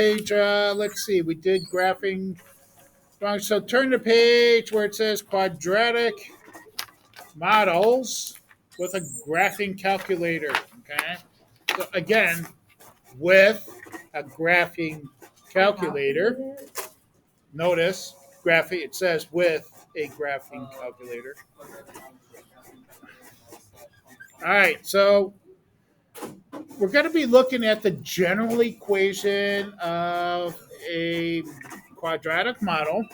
Page, let's see, we did graphing. So turn the page where it says quadratic models with a graphing calculator. Okay. So again, with a graphing calculator, notice graphing, it says with a graphing calculator. All right. So we're going to be looking at the general equation of a quadratic model.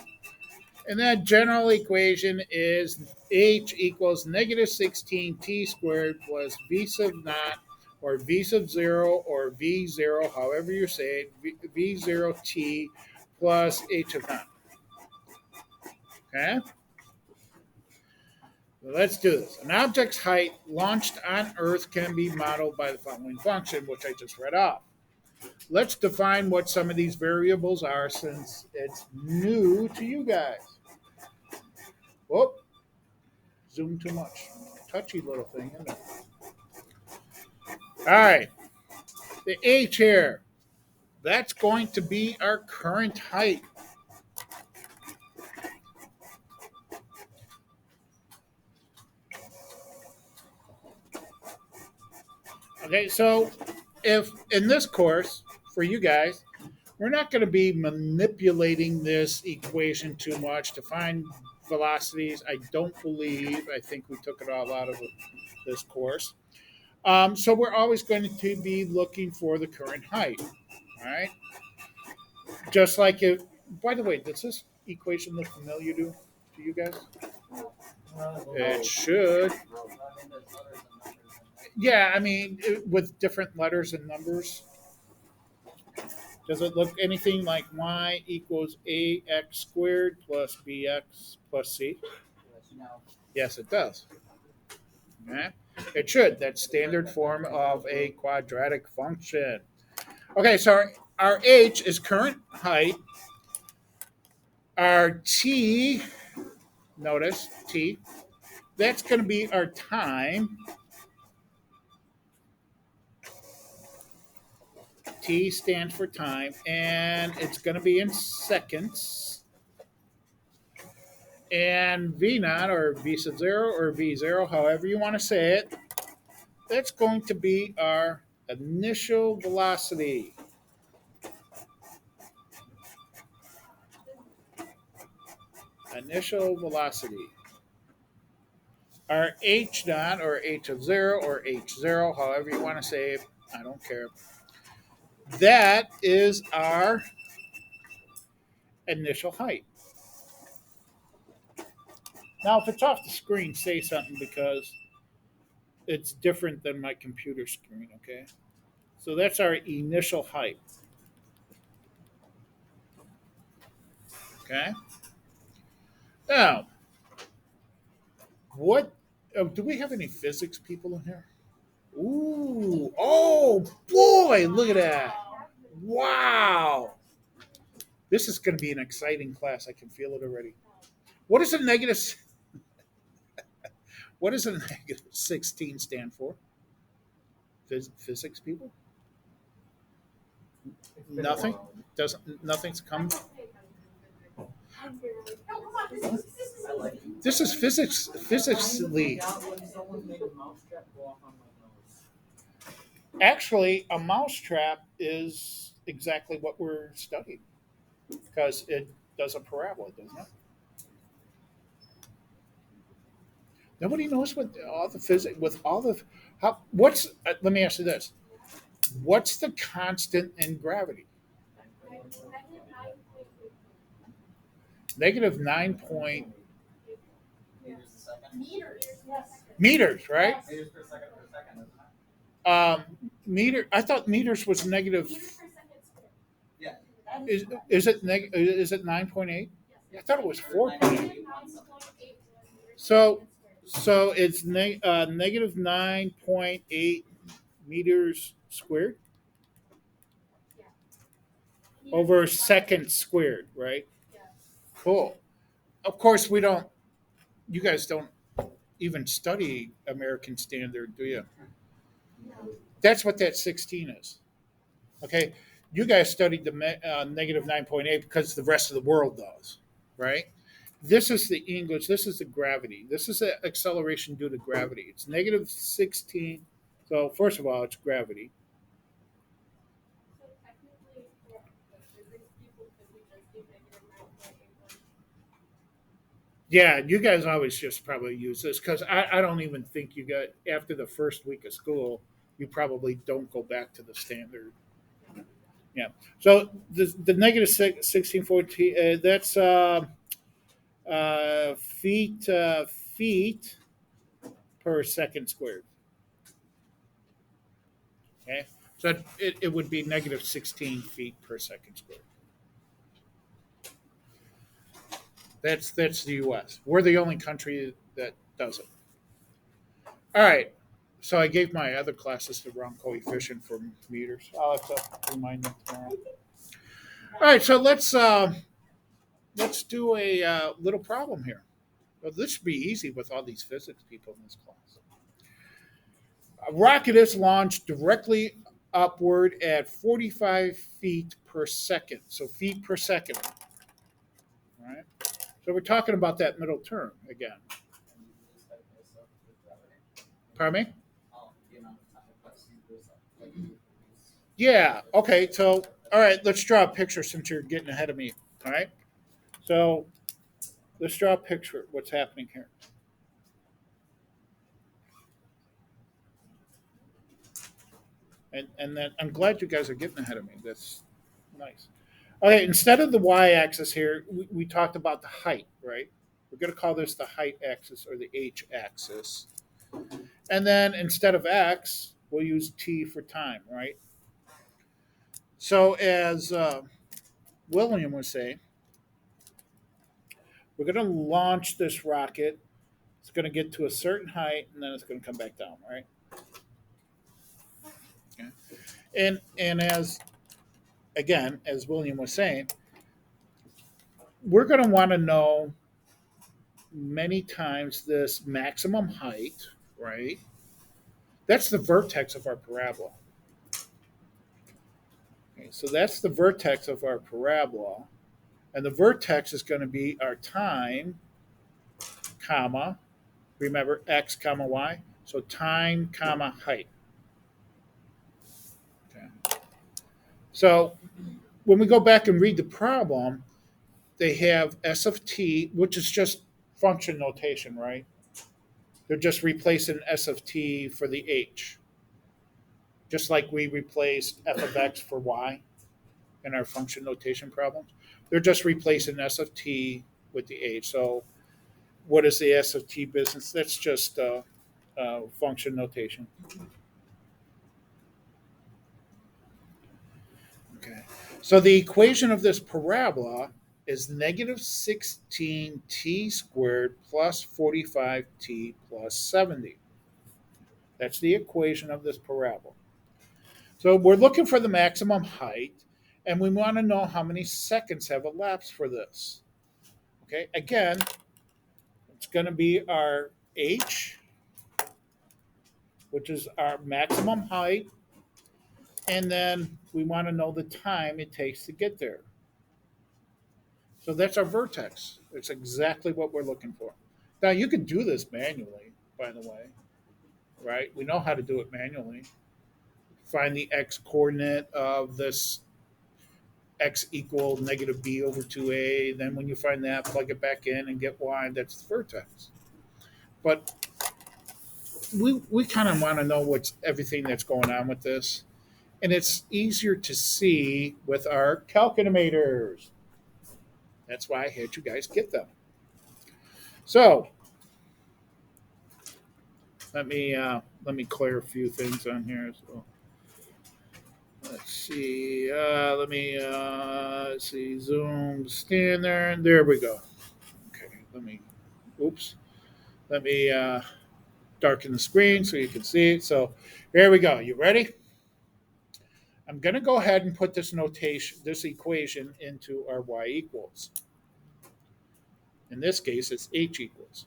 And that general equation is h equals negative 16t squared plus v sub naught or v sub 0 or v0, however you say it, v0t plus h of naught. Okay? So let's do this. An object's height launched on Earth can be modeled by the following function, which I just read off. Let's define what some of these variables are since it's new to you guys. Whoop. Zoom too much. Touchy little thing, isn't it? All right. The h here, that's going to be our current height. Okay, so if in this course, for you guys, we're not going to be manipulating this equation too much to find velocities. I don't believe, I think we took it all out of this course. So we're always going to be looking for the current height. All right. Just like if, by the way, does this equation look familiar to you guys? It should. Yeah, I mean, with different letters and numbers. Does it look anything like y equals ax squared plus bx plus c? Yes, it does. Okay. It should. That's standard form of a quadratic function. Okay, so our h is current height. Our t, notice t, that's going to be our time. T stands for time, and it's going to be in seconds. And V naught, or V sub 0, or V0, however you want to say it, that's going to be our initial velocity. Initial velocity. Our H naught, or H of 0, or H0, however you want to say it, I don't care. That is our initial height. Now, if it's off the screen, say something because it's different than my computer screen, okay? So that's our initial height. Okay? Now, what do we have any physics people in here? Ooh, oh boy, look at that. Wow. This is going to be an exciting class. I can feel it already. What is a negative what does a negative 16 stand for? Physics people? Nothing? Doesn't nothing's come. This is physically. Actually, a mousetrap is exactly what we're studying because it does a parabola, doesn't it? Nobody knows what all the physics with all the how. What's let me ask you this: what's the constant in gravity? Negative 9 meters, right? Um, meter. I thought meters was negative. Is it 9.8? I thought it was 4.8. So it's negative 9.8 meters squared over seconds squared, right? Cool. Of course, we don't. You guys don't even study American Standard, do you? That's what that 16 is. Okay. You guys studied the negative 9.8 because the rest of the world does, right? This is the English. This is the gravity. This is the acceleration due to gravity. It's negative 16. So, first of all, it's gravity. Yeah, you guys always just probably use this because I don't even think you got, after the first week of school, you probably don't go back to the standard. Yeah. So the negative 1614, that's feet per second squared. Okay. So it would be negative 16 feet per second squared. That's the U.S. We're the only country that does it. All right. So I gave my other classes the wrong coefficient for meters. I'll have to remind them tomorrow. All right. So let's do a little problem here. Well, this should be easy with all these physics people in this class. A rocket is launched directly upward at 45 feet per second. So feet per second. All right. So we're talking about that middle term again. Pardon me? Yeah. Okay. So, all right, let's draw a picture since you're getting ahead of me. All right. So let's draw a picture. What's happening here? And then I'm glad you guys are getting ahead of me. That's nice. Okay. Instead of the y-axis here, we talked about the height, right? We're going to call this the height axis or the h-axis. And then instead of x, we'll use t for time, right? So as William was saying, we're going to launch this rocket. It's going to get to a certain height, and then it's going to come back down, right? Okay. And as again, as William was saying, we're going to want to know many times this maximum height, right? That's the vertex of our parabola. Okay, so that's the vertex of our parabola, and the vertex is going to be our time, comma. Remember x comma y. So time comma height. Okay. So when we go back and read the problem, they have s of t, which is just function notation, right? They're just replacing s of t for the h, just like we replaced f of x for y in our function notation problems. They're just replacing s of t with the h. So what is the s of t business? That's just function notation. Okay. So the equation of this parabola is negative 16t squared plus 45t plus 70. That's the equation of this parabola. So we're looking for the maximum height, and we want to know how many seconds have elapsed for this. Okay, again, it's going to be our h, which is our maximum height, and then we want to know the time it takes to get there. So that's our vertex. It's exactly what we're looking for. Now you can do this manually, by the way, right? We know how to do it manually. Find the x coordinate of this x equal negative b over 2a. Then when you find that, plug it back in and get y. That's the vertex. But we kind of want to know what's everything that's going on with this. And it's easier to see with our calculators. That's why I had you guys get them. So let me clear a few things on here. So let's see. Let's see. Zoom, stand there, and there we go. Okay. Oops. Let me darken the screen so you can see it. So here we go. You ready? I'm going to go ahead and put this notation, this equation into our y equals. In this case, it's h equals.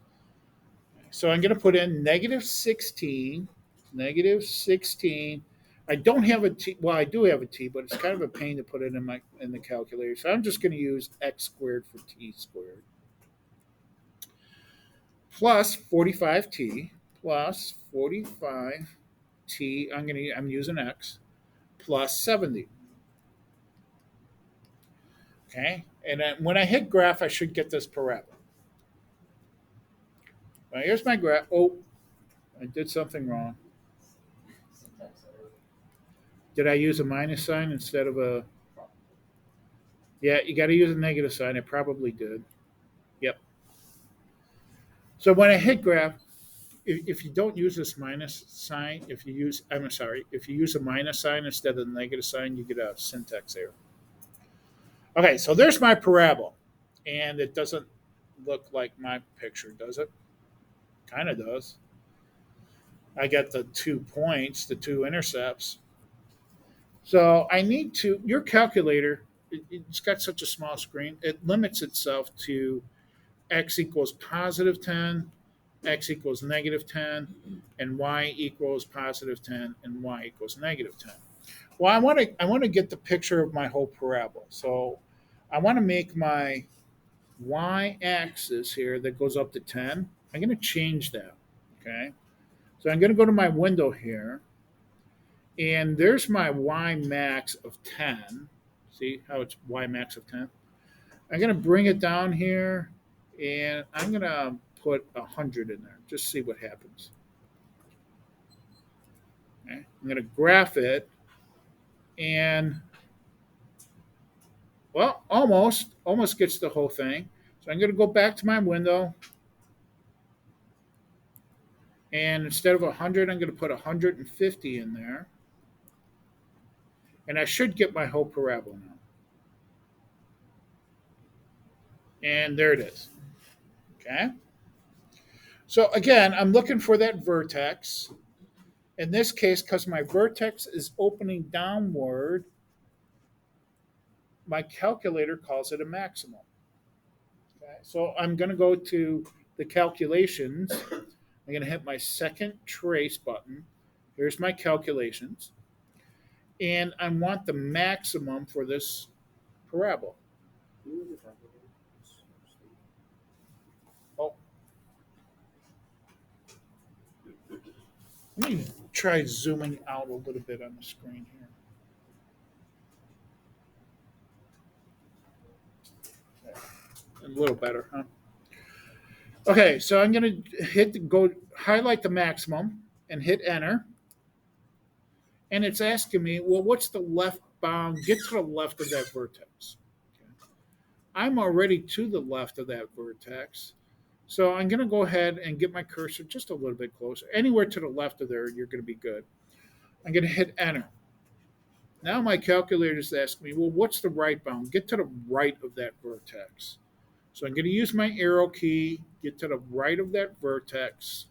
So I'm going to put in negative 16. I don't have a t. Well, I do have a t, but it's kind of a pain to put it in the calculator. So I'm just going to use x squared for t squared plus 45t plus 45t. I'm using x plus 70. Okay, and then when I hit graph, I should get this parabola. Now here's my graph. Oh, I did something wrong. Did I use a minus sign instead of a? Yeah, you got to use a negative sign. I probably did. Yep. So when I hit graph, if you don't use this minus sign, I'm sorry, if you use a minus sign instead of the negative sign, you get a syntax error. Okay, so there's my parabola, and it doesn't look like my picture, does it? Kind of does. I got the 2 points, the two intercepts. So I need to, your calculator, it's got such a small screen, it limits itself to x equals positive 10, x equals negative 10, and y equals positive 10, and y equals negative 10. Well, I want to get the picture of my whole parabola. So I want to make my y-axis here that goes up to 10. I'm going to change that. Okay. So I'm going to go to my window here, and there's my y max of 10. See how it's y max of 10? I'm going to bring it down here, and I'm going to put 100 in there. Just see what happens. Okay. I'm going to graph it, and well, almost gets the whole thing. So I'm going to go back to my window, and instead of 100, I'm going to put 150 in there, and I should get my whole parabola now. And there it is. Okay. So again, I'm looking for that vertex. In this case, because my vertex is opening downward, my calculator calls it a maximum. Okay. So I'm going to go to the calculations. I'm going to hit my second trace button. Here's my calculations. And I want the maximum for this parabola. Oh, let me try zooming out a little bit on the screen here. A little better, huh? Okay, so I'm going to highlight the maximum and hit enter. And it's asking me, well, what's the left bound? Get to the left of that vertex. Okay. I'm already to the left of that vertex. So I'm going to go ahead and get my cursor just a little bit closer. Anywhere to the left of there, you're going to be good. I'm going to hit enter. Now my calculator is asking me, well, what's the right bound? Get to the right of that vertex. So I'm going to use my arrow key, get to the right of that vertex,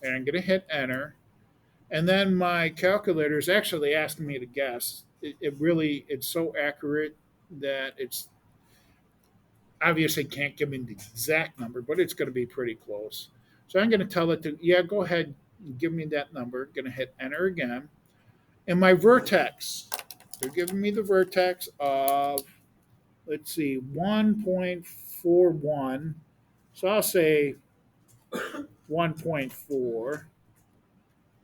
and I'm going to hit enter. And then my calculator is actually asking me to guess. It's so accurate that it's obviously can't give me the exact number, but it's going to be pretty close. So I'm going to tell it to, yeah, go ahead, give me that number. Going to hit enter again. And my vertex, they're giving me the vertex of, let's see, 1.41. So I'll say 1.4,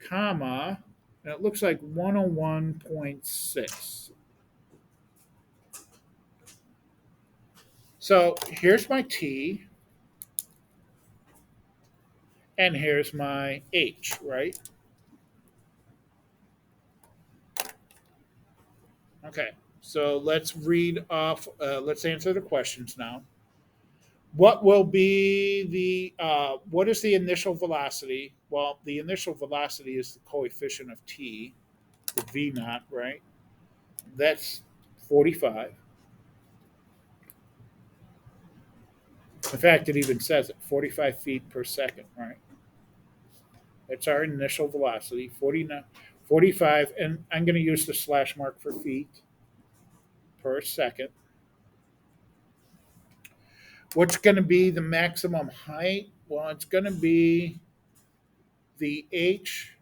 comma, and it looks like 101.6. So here's my T, and here's my H, right? Okay, so let's read off, let's answer the questions now. What will be what is the initial velocity? Well, the initial velocity is the coefficient of T, the V naught, right? That's 45. In fact, it even says it 45 feet per second, right? That's our initial velocity, 49, 45, and I'm going to use the slash mark for feet per second. What's going to be the maximum height? Well, it's going to be the H,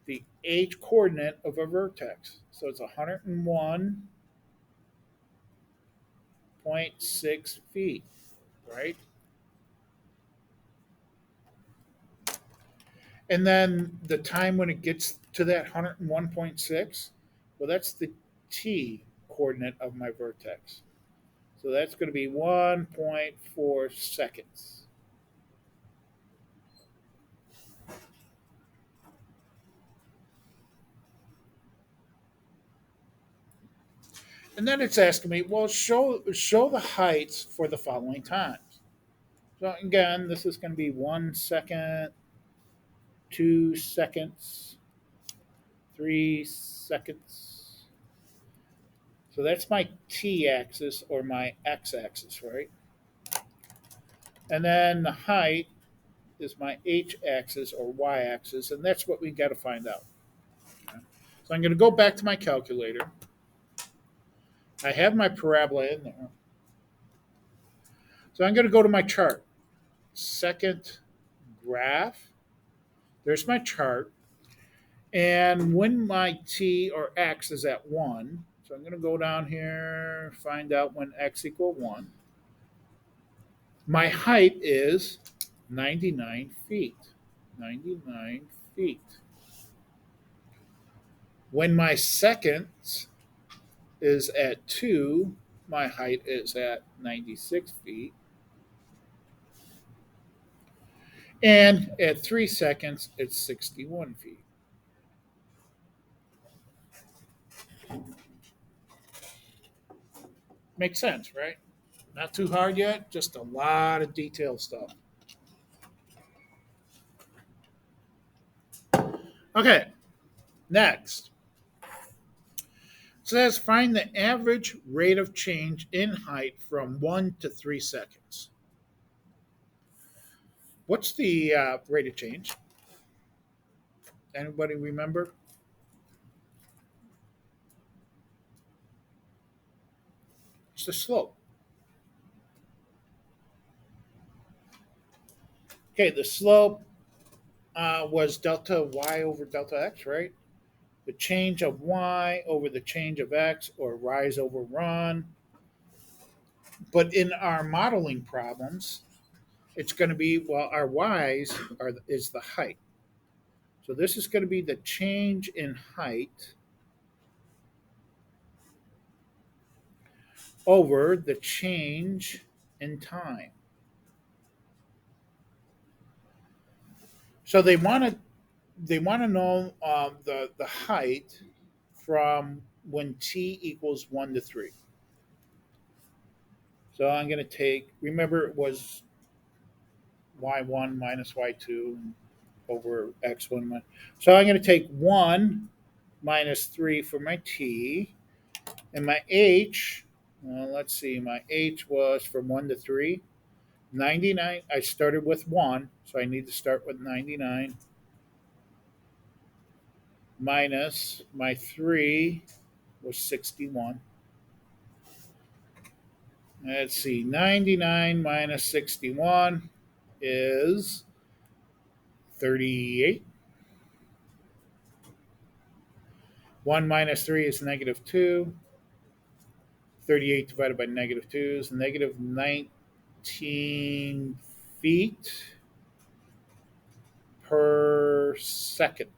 the h coordinate of a vertex. So it's 101.6 feet, right? And then the time when it gets to that 101.6, well, that's the t coordinate of my vertex. So that's going to be 1.4 seconds. And then it's asking me, well, show the heights for the following times. So again, this is going to be 1 second, 2 seconds, 3 seconds. So that's my t axis or my x axis, right? And then the height is my h axis or y axis, and that's what we got to find out. Okay? So I'm going to go back to my calculator. I have my parabola in there. So I'm going to go to my chart. Second graph. There's my chart. And when my t or x is at 1, so I'm going to go down here, find out when x equal 1. My height is 99 feet. 99 feet. When my seconds is at 2, my height is at 96 feet. And at 3 seconds, it's 61 feet. Makes sense, right? Not too hard yet, just a lot of detailed stuff. Okay, next. It says find the average rate of change in height from 1 to 3 seconds. What's the rate of change? Anybody remember? It's the slope. Okay, the slope was delta y over delta x, right? The change of y over the change of x, or rise over run. But in our modeling problems, it's going to be, well, our y's is the height. So this is going to be the change in height over the change in time. So they want to know the height from when t equals 1 to 3. So I'm going to take, remember it was y1 minus y2 over x1. So I'm going to take 1 minus 3 for my t. And my h, well, let's see, my h was from 1 to 3. 99, I started with 1, so I need to start with 99 minus my 3 was 61. Let's see, 99 minus 61 is 38. 1 minus 3 is negative 2. 38 divided by negative 2 is negative 19 feet per second.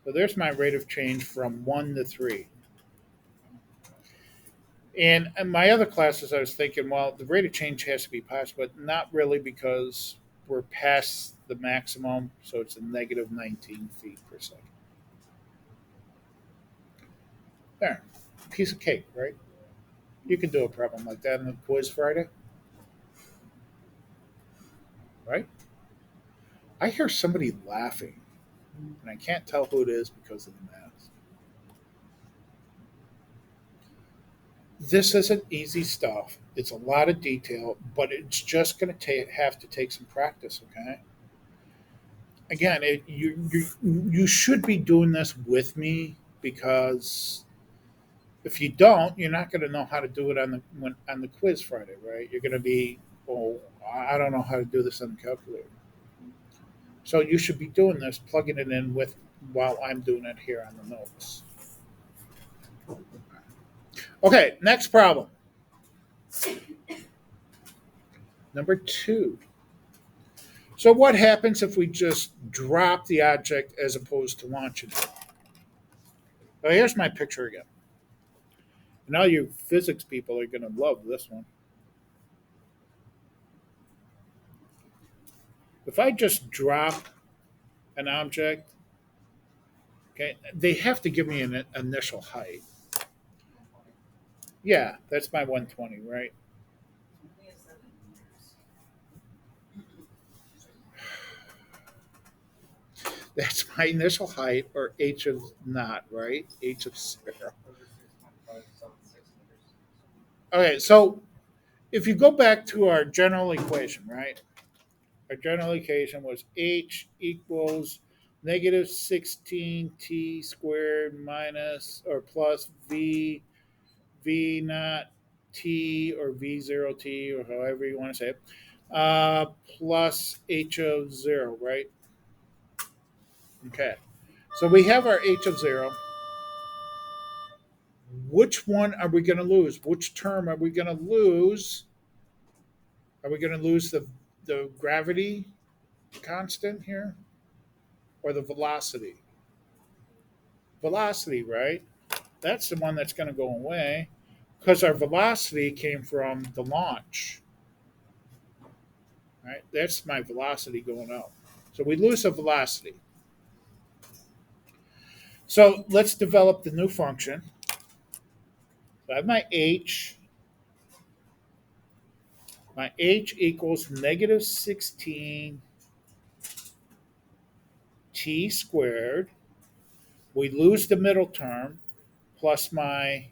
So there's my rate of change from 1 to 3. And in my other classes, I was thinking, well, the rate of change has to be positive, but not really because we're past the maximum, so it's a negative 19 feet per second. There, piece of cake, right? You can do a problem like that in the quiz Friday, right? I hear somebody laughing, and I can't tell who it is because of the mask. This isn't easy stuff. It's a lot of detail, but it's just going to have to take some practice. Okay. Again, you should be doing this with me because if you don't, you're not going to know how to do it on the quiz Friday, right? You're going to be, oh, I don't know how to do this on the calculator. So you should be doing this, plugging it in with while I'm doing it here on the notes. Okay, next problem. Number two. So what happens if we just drop the object as opposed to launching it? Well, here's my picture again. Now you physics people are going to love this one. If I just drop an object, okay, they have to give me an initial height. Yeah, that's my 120, right? That's my initial height, or h of naught, right? H of zero. Okay, so if you go back to our general equation, right? Our general equation was h equals negative 16t squared minus or plus v naught t or v0 t or however you want to say it, plus h of 0, right? Okay. So we have our h of 0. Which one are we going to lose? Which term are we going to lose? Are we going to lose the gravity constant here or the velocity? Velocity, right? That's the one that's going to go away because our velocity came from the launch, right? That's my velocity going out. So we lose the velocity. So let's develop the new function. So I have my h. My h equals negative 16 t squared. We lose the middle term plus my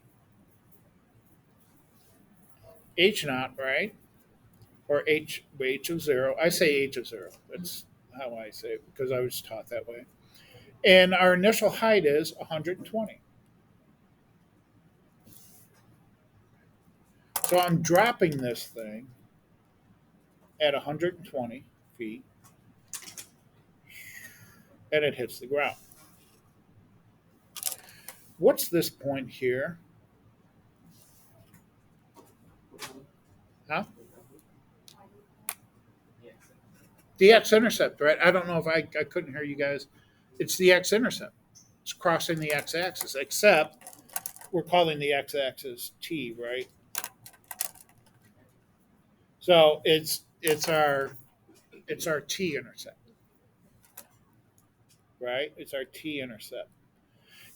h naught, right? Or h of 0. I say h of 0. That's how I say it because I was taught that way. And our initial height is 120. So I'm dropping this thing at 120 feet and it hits the ground. What's this point here? Huh? The x intercept, right? I don't know if I couldn't hear you guys. It's the x intercept. It's crossing the x axis, except we're calling the x axis t, right? So it's our t intercept, right? It's our t intercept.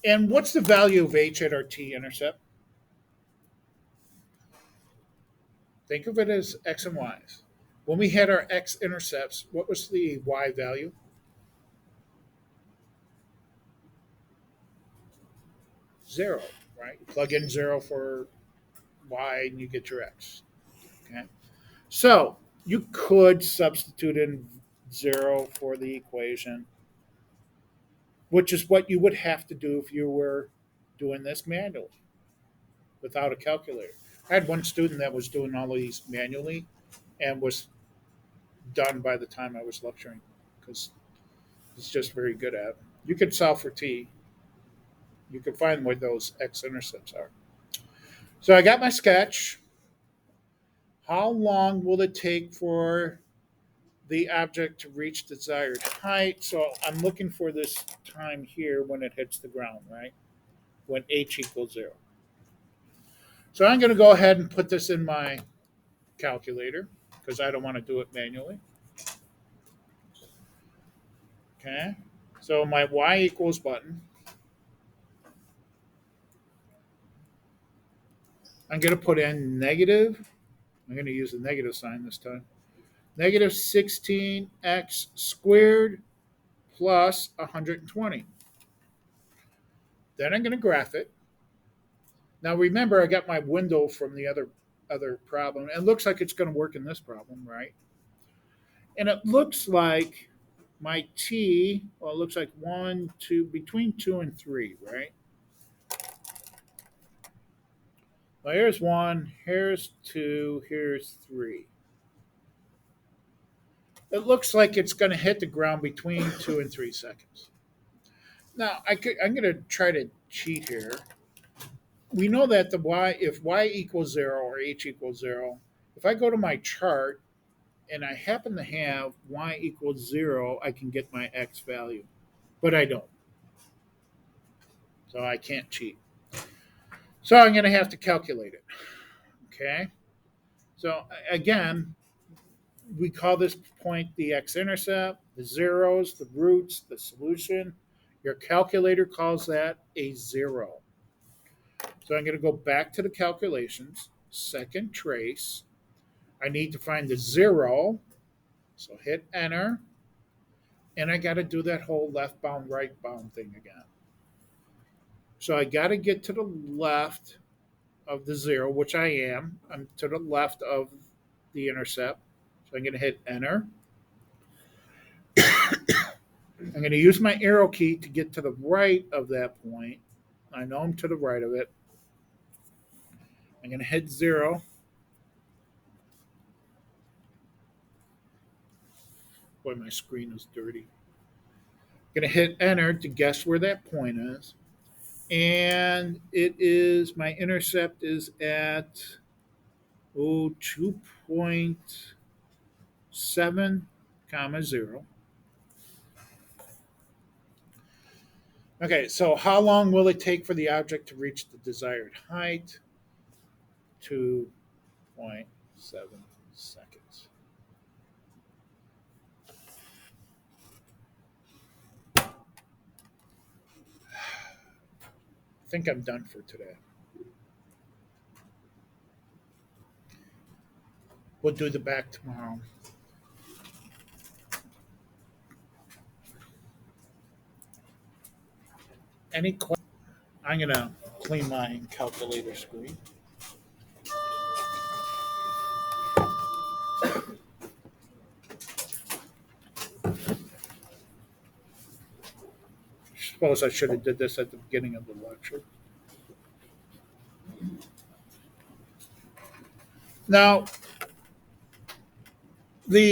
And what's the value of h at our t intercept? Think of it as x and y's. When we had our x intercepts, what was the y value? 0, right? You plug in 0 for y and you get your x. Okay. So you could substitute in 0 for the equation, which is what you would have to do if you were doing this manually without a calculator. I had one student that was doing all of these manually and was done by the time I was lecturing because he's just very good at it. You could solve for t. You could find where those x intercepts are. So I got my sketch. How long will it take for the object to reach desired height? So I'm looking for this time here when it hits the ground, right? When h equals 0. So I'm going to go ahead and put this in my calculator because I don't want to do it manually. Okay. So my y equals button. I'm going to put in negative. I'm going to use the negative sign this time. Negative 16x squared plus 120. Then I'm going to graph it. Now remember, I got my window from the other problem. It looks like it's going to work in this problem, right? And it looks like my t, well, it looks like 1, 2, between 2 and 3, right? Well, here's 1, here's 2, here's 3. It looks like it's going to hit the ground between 2 and 3 seconds. Now, I'm going to try to cheat here. We know that the y, if y equals 0 or h equals 0, if I go to my chart and I happen to have y equals 0, I can get my x value. But I don't. So I can't cheat. So I'm going to have to calculate it. Okay. So again, we call this point the x-intercept, the zeros, the roots, the solution. Your calculator calls that a zero. So I'm going to go back to the calculations, second trace. I need to find the zero. So hit enter. And I got to do that whole left bound, right bound thing again. So I got to get to the left of the zero, which I am. I'm to the left of the intercept. So I'm going to hit enter. I'm going to use my arrow key to get to the right of that point. I know I'm to the right of it. I'm going to hit 0. Boy, my screen is dirty. I'm going to hit enter to guess where that point is. And it is, my intercept is at 2.7 comma 0. Okay, so how long will it take for the object to reach the desired height? 2.7 seconds. I think I'm done for today. We'll do the back tomorrow. Any questions? I'm going to clean my calculator screen. Suppose I should have did this at the beginning of the lecture. Now, the